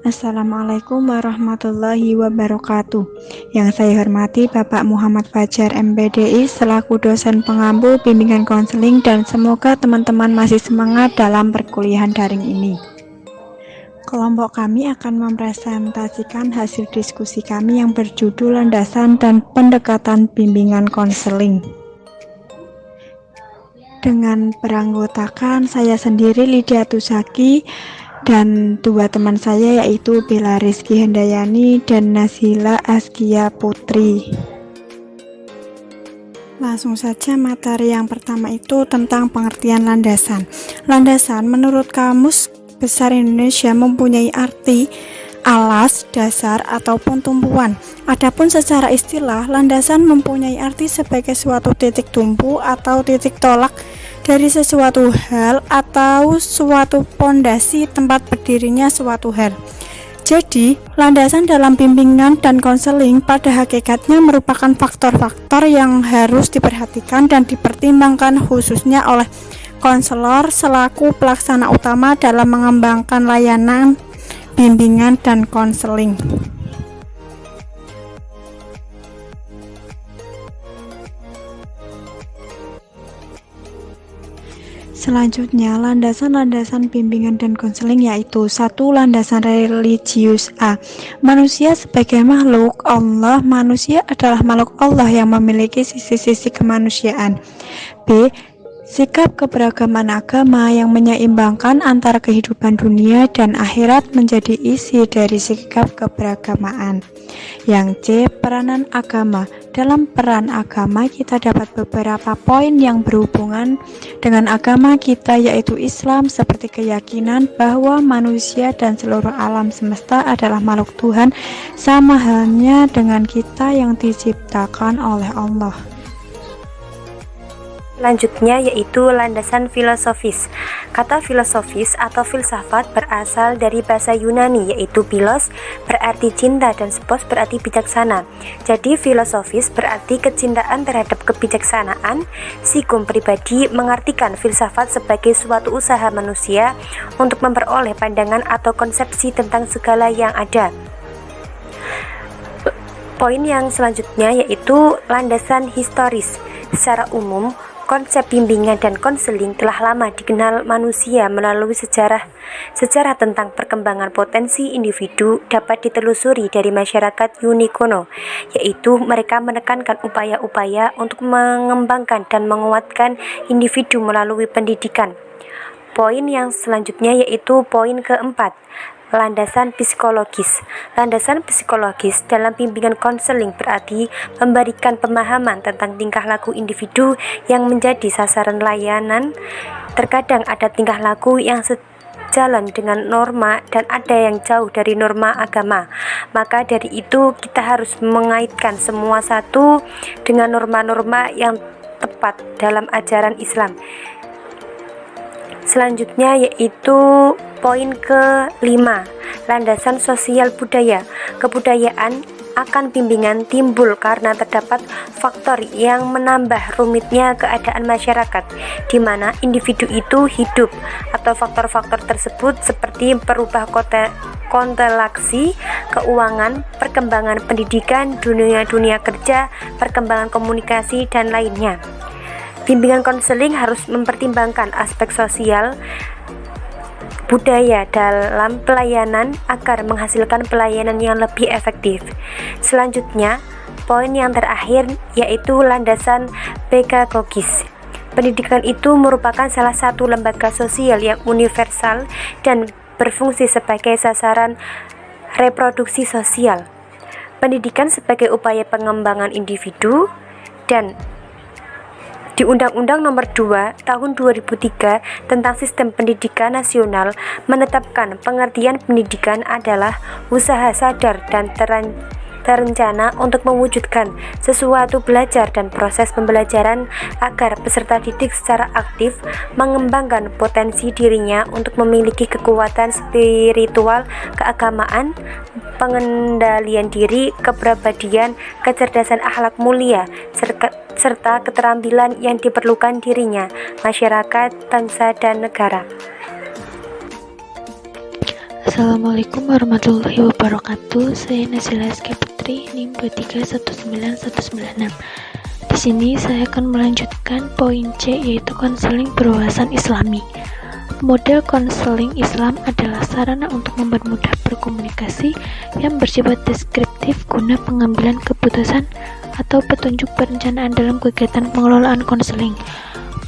Assalamualaikum warahmatullahi wabarakatuh. Yang saya hormati Bapak Muhammad Fajar MPDI selaku dosen pengampu bimbingan konseling, dan semoga teman-teman masih semangat dalam perkuliahan daring ini. Kelompok kami akan mempresentasikan hasil diskusi kami yang berjudul landasan dan pendekatan bimbingan konseling. Dengan beranggotakan saya sendiri Lydia Tusaki dan dua teman saya yaitu Bella Rizky Hendayani dan Nazila Askia Putri. Langsung saja materi yang pertama itu tentang pengertian landasan. Landasan menurut Kamus Besar Indonesia mempunyai arti alas, dasar, ataupun tumpuan. Adapun secara istilah, landasan mempunyai arti sebagai suatu titik tumpu atau titik tolak dari sesuatu hal atau suatu pondasi tempat berdirinya suatu hal. Jadi, landasan dalam bimbingan dan konseling pada hakikatnya merupakan faktor-faktor yang harus diperhatikan dan dipertimbangkan khususnya oleh konselor selaku pelaksana utama dalam mengembangkan layanan bimbingan dan konseling. Selanjutnya, landasan-landasan bimbingan dan konseling yaitu: 1. Landasan religius. A. Manusia sebagai makhluk Allah. Manusia adalah makhluk Allah yang memiliki sisi-sisi kemanusiaan. B. Sikap keberagaman agama yang menyeimbangkan antara kehidupan dunia dan akhirat menjadi isi dari sikap keberagamaan. Yang C. Peranan agama. Dalam peran agama kita dapat beberapa poin yang berhubungan dengan agama kita, yaitu Islam, seperti keyakinan bahwa manusia dan seluruh alam semesta adalah makhluk Tuhan, sama halnya dengan kita yang diciptakan oleh Allah. Selanjutnya yaitu landasan filosofis. Kata filosofis atau filsafat berasal dari bahasa Yunani, yaitu philos berarti cinta dan sophos berarti bijaksana. Jadi filosofis berarti kecintaan terhadap kebijaksanaan. Sigum pribadi mengartikan filsafat sebagai suatu usaha manusia untuk memperoleh pandangan atau konsepsi tentang segala yang ada. Poin yang selanjutnya yaitu landasan historis. Secara umum, konsep bimbingan dan konseling telah lama dikenal manusia melalui sejarah tentang perkembangan potensi individu dapat ditelusuri dari masyarakat Yuni kuno, yaitu mereka menekankan upaya-upaya untuk mengembangkan dan menguatkan individu melalui pendidikan. Poin yang selanjutnya yaitu poin keempat, landasan psikologis. Landasan psikologis dalam bimbingan konseling berarti memberikan pemahaman tentang tingkah laku individu yang menjadi sasaran layanan. Terkadang ada tingkah laku yang sejalan dengan norma dan ada yang jauh dari norma agama. Maka dari itu kita harus mengaitkan semua satu dengan norma-norma yang tepat dalam ajaran Islam. Selanjutnya yaitu poin ke-5, landasan sosial budaya. Kebudayaan akan bimbingan timbul karena terdapat faktor yang menambah rumitnya keadaan masyarakat di mana individu itu hidup, atau faktor-faktor tersebut seperti perubah konstelasi keuangan, perkembangan pendidikan, dunia kerja, perkembangan komunikasi, dan lainnya. Bimbingan konseling harus mempertimbangkan aspek sosial budaya dalam pelayanan agar menghasilkan pelayanan yang lebih efektif. Selanjutnya, poin yang terakhir yaitu landasan pedagogis. Pendidikan itu merupakan salah satu lembaga sosial yang universal dan berfungsi sebagai sasaran reproduksi sosial. Pendidikan sebagai upaya pengembangan individu, dan di Undang-Undang Nomor 2 Tahun 2003 tentang Sistem Pendidikan Nasional menetapkan pengertian pendidikan adalah usaha sadar dan terencana untuk mewujudkan sesuatu belajar dan proses pembelajaran agar peserta didik secara aktif mengembangkan potensi dirinya untuk memiliki kekuatan spiritual, keagamaan, pengendalian diri, kepribadian, kecerdasan akhlak mulia, serta keterampilan yang diperlukan dirinya, masyarakat, bangsa, dan negara. Assalamualaikum warahmatullahi wabarakatuh. Saya Nazila Rizky Putri, NIM 2319196. Di sini saya akan melanjutkan poin C, yaitu konseling berwawasan Islami. Model konseling Islam adalah sarana untuk mempermudah berkomunikasi yang bersifat deskriptif guna pengambilan keputusan atau petunjuk perencanaan dalam kegiatan pengelolaan konseling.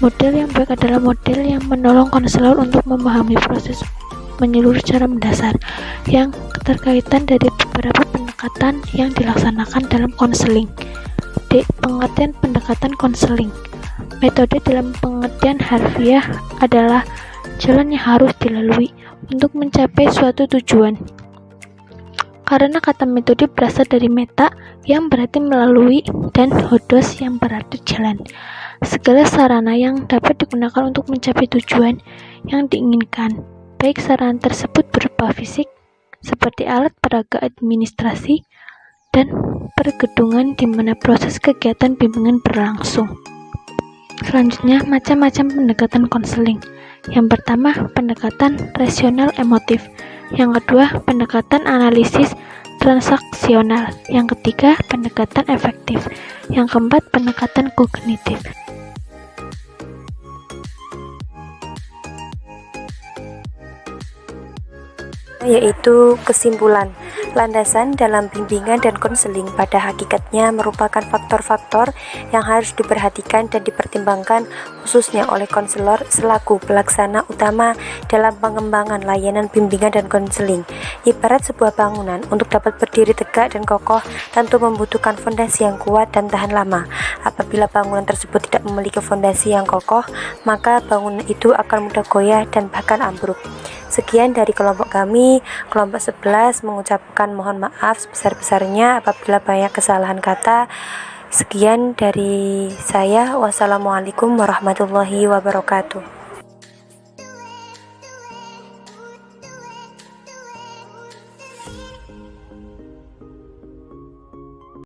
Model yang baik adalah model yang menolong konselor untuk memahami proses menyeluruh secara mendasar yang keterkaitan dari beberapa pendekatan yang dilaksanakan dalam konseling. D. Pengertian pendekatan konseling. Metode dalam pengertian harfiah adalah jalan yang harus dilalui untuk mencapai suatu tujuan. Karena kata metode berasal dari meta yang berarti melalui dan hodos yang berarti jalan. Segala sarana yang dapat digunakan untuk mencapai tujuan yang diinginkan, baik sarana tersebut berupa fisik, seperti alat peraga administrasi, dan pergedungan di mana proses kegiatan bimbingan berlangsung. Selanjutnya, macam-macam pendekatan konseling. Yang pertama, pendekatan rasional emotif. Yang kedua, pendekatan analisis transaksional. Yang ketiga, pendekatan efektif. Yang keempat, pendekatan kognitif. Yaitu kesimpulan. Landasan dalam bimbingan dan konseling pada hakikatnya merupakan faktor-faktor yang harus diperhatikan dan dipertimbangkan khususnya oleh konselor selaku pelaksana utama dalam pengembangan layanan bimbingan dan konseling. Ibarat sebuah bangunan, untuk dapat berdiri tegak dan kokoh tentu membutuhkan fondasi yang kuat dan tahan lama. Apabila bangunan tersebut tidak memiliki fondasi yang kokoh, maka bangunan itu akan mudah goyah dan bahkan ambruk. Sekian dari kelompok kami, kelompok 11 mengucapkan mohon maaf sebesar-besarnya apabila banyak kesalahan kata. Sekian dari saya. Wassalamualaikum warahmatullahi wabarakatuh.